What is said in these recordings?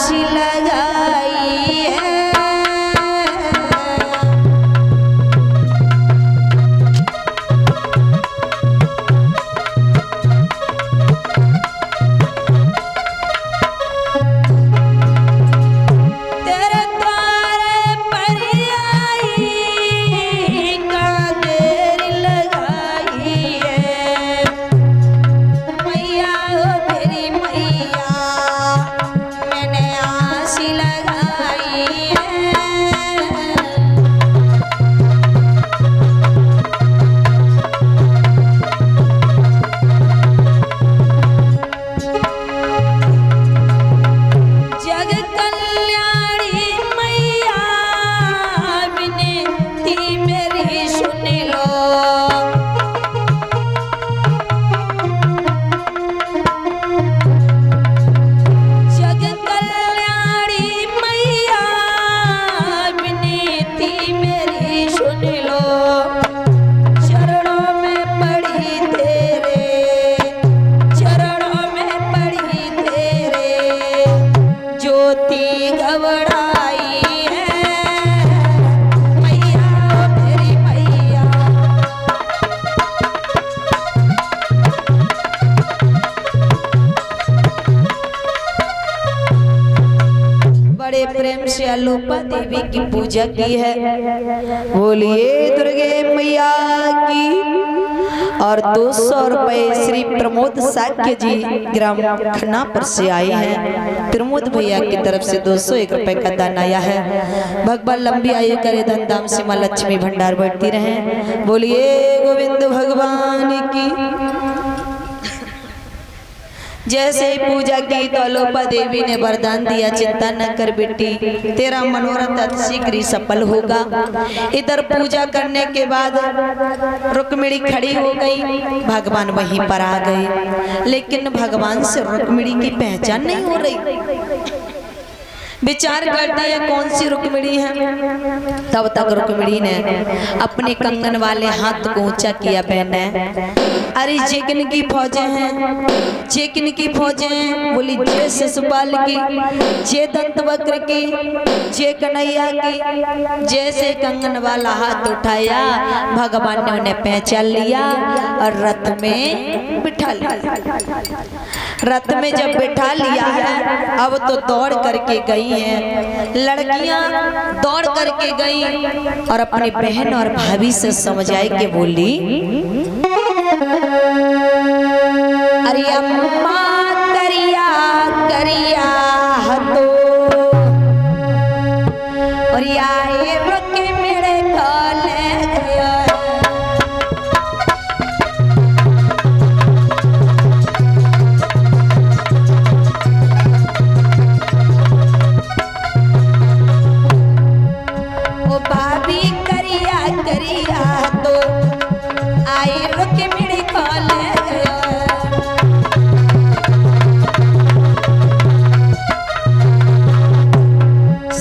आस लगाई है। प्रेम से अलोपा देवी की पूजा की है। बोलिए दुर्गे मैया की। और 200 रुपए श्री प्रमोद साक्य जी ग्राम खन्नापुर से आए हैं। प्रमोद भैया की तरफ से 201 रुपए का दान आया है। भगवान लंबी आयु करे, धन धाम से मां लक्ष्मी भंडार बढ़ती रहे। बोलिए गोविंद भगवान की। जैसे ही पूजा की तो अलोपा देवी ने वरदान दिया, चिंता न कर बेटी, तेरा मनोरथ शीघ्र ही सफल होगा। इधर पूजा करने के बाद रुक्मिणी खड़ी हो गई, भगवान वहीं पर आ गए, लेकिन भगवान से रुक्मिणी की पहचान नहीं हो रही। विचार करते हैं कौन सी रुक्मिणी है। तब तक रुक्मिणी ने अपने कंगन वाले हाथ को ऊंचा किया, बहने अरे जे किन की फौजें हैं, जे किन की फौजें हैं। बोली जे शिशुपाल की, जे दंत वक्र की, जे कन्हैया की। जैसे कंगन वाला हाथ उठाया, भगवान ने उन्हें पहचान लिया और रथ में बिठा लिया। रथ में जब बिठा लिया है, अब तो दौड़ करके गई हैं लड़कियां, दौड़ करके गई और अपनी बहन और भाभी से समझाई के बोली, अरे अम्मा करिया करिया हतो और आए रोके मेरे कॉले गया।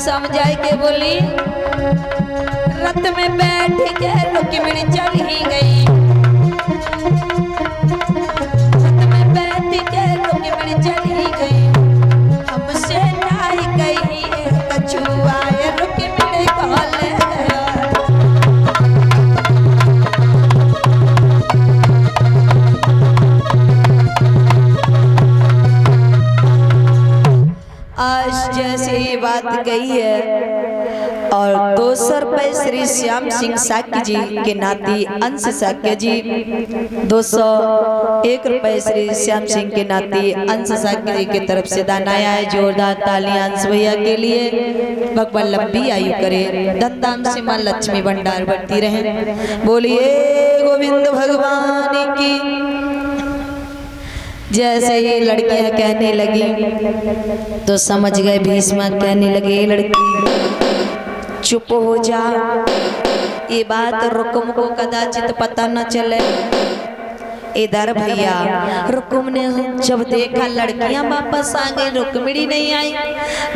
समझाई के बोली, रथ में बैठ के रुक्मिणी चल ही गई। रथ में बैठ के रुक्मिणी चल ही गई, हमसे नहीं गई कछुआ रुक्मिणी कहले। आज जैसे ये बात गई है और 200 रुपए श्री श्याम सिंह साक्य जी के नाती अंश साक्य जी, 201 रुपए श्री श्याम सिंह के नाती अंश साक्य जी की तरफ से दान आया है। जोरदार तालियां अंश भैया के लिए। भगवान लंबी आयु करे, धन धाम से मां लक्ष्मी भंडार बढ़ती रहे। बोलिए गोविंद भगवान की। जैसे ये लड़कियां कहने लगी तो समझ गए भीष्म कहने लगे, लड़की चुप हो जा, ये बात रुकुम को कदाचित पता न चले। इधर भैया रुकुम ने जब देखा लड़कियां वापस आ गई, रुक्मिणी नहीं आई,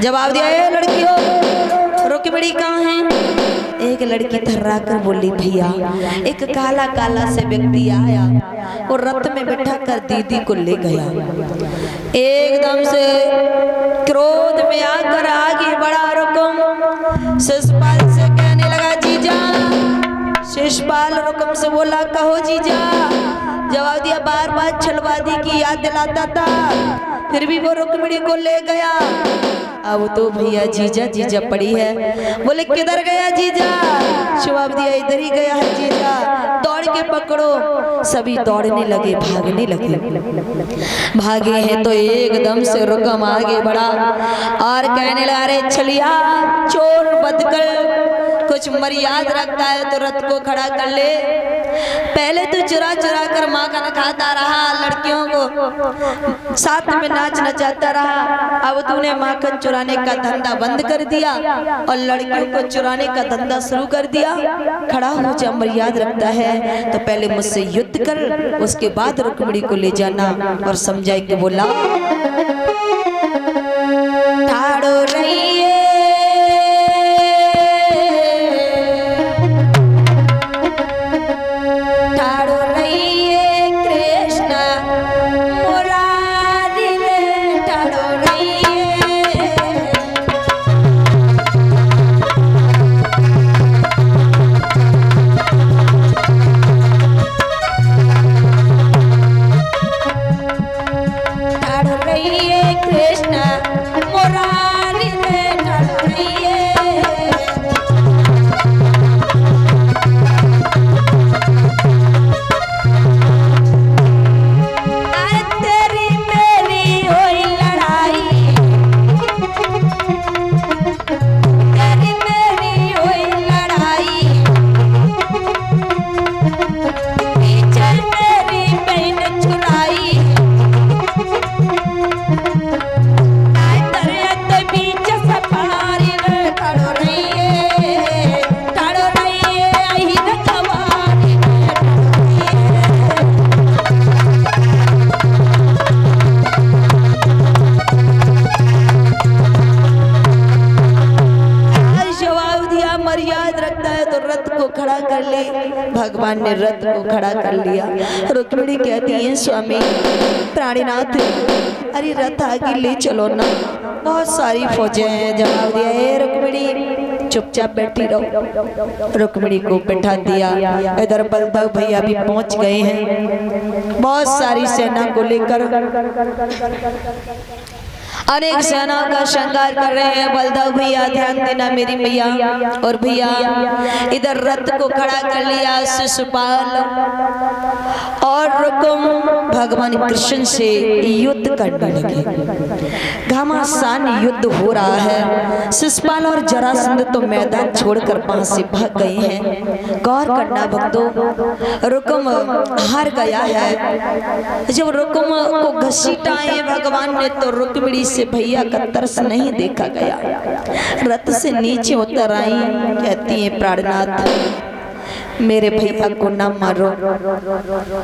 जवाब दिया, ए लड़कियों रुक्मिणी कहाँ है? एक लड़की थर्रा कर बोली, भैया एक काला काला से व्यक्ति आया और रथ में बैठा कर दीदी को ले गया। एकदम से क्रोध में आकर आगे बढ़ा रुकुम शिषपाल से कहने लगा जीजा। शिषपाल रुकुम से बोला कहो जीजा। जवाब दिया बार बार छलवादी की याद दिलाता था, फिर भी वो रुक्मिणी को ले गया। अब तो भैया जीजा जीजा पड़ी है। बोले किधर गया जीजा? जवाब दिया इधर ही गया है जीजा, दौड़ के पकड़ो। सभी दौड़ने लगे, भागने लगे। भागे हैं तो एकदम से रुकम आगे बढ़ा और कहने लगा रे छलिया, चोर बदकर कुछ मर्यादा रखता है तो रथ को खड़ा कर ले। पहले तो चुरा चुरा कर माखन खाता रहा, लड़कियों को साथ में नाच नचाता रहा। अब तूने माखन चुराने का धंधा बंद कर दिया और लड़कियों को चुराने का धंधा शुरू कर दिया। खड़ा हो जा, मर्यादा रखता है तो पहले मुझसे युद्ध कर, उसके बाद रुक्मिणी को ले जाना। और समझाई के बोला ठाड़ो रहिए भगवान ने रथ को खड़ा कर लिया। रुक्मिणी कहती है स्वामी प्राणीनाथ, अरे रथ आगे ले चलो ना, बहुत सारी फौजें हैं। जवाब दिया हे रुक्मिणी चुपचाप बैठी रहो। रुक्मिणी को बैठा दिया। इधर बलदेव भैया भी पहुंच गए हैं, बहुत सारी सेना को लेकर अनेक सेना का श्रृंगार कर रहे हैं। बलदेव भैया ध्यान देना मेरी भैया और भैया, इधर रथ को खड़ा कर लिया शिषपाल और रुकुम भगवान कृष्ण से युद्ध करने लगे। घमासान युद्ध हो रहा है। शिषपाल और जरासंध तो मैदान छोड़कर वहां से भाग गए हैं। गौर करना भक्तों, रुकुम हार गया है। जब रुकुम को घसीटा है भगवान ने तो रुक्मिणी से भैया का तरस नहीं देखा गया। रथ से नीचे उतर आई, कहती है प्राणनाथ मेरे भैया को ना मारो,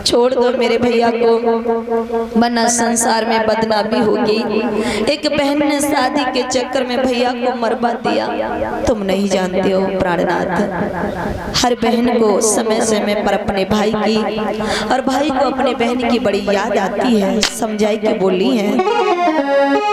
छोड़ दो मेरे भैया को, वरना संसार में बदनामी होगी। एक बहन ने शादी के चक्कर में भैया को मरवा दिया। तुम नहीं जानते हो प्राणनाथ, हर बहन को समय समय पर अपने भाई की और भाई को अपने बहन की बड़ी याद आती है। समझाई के बोली है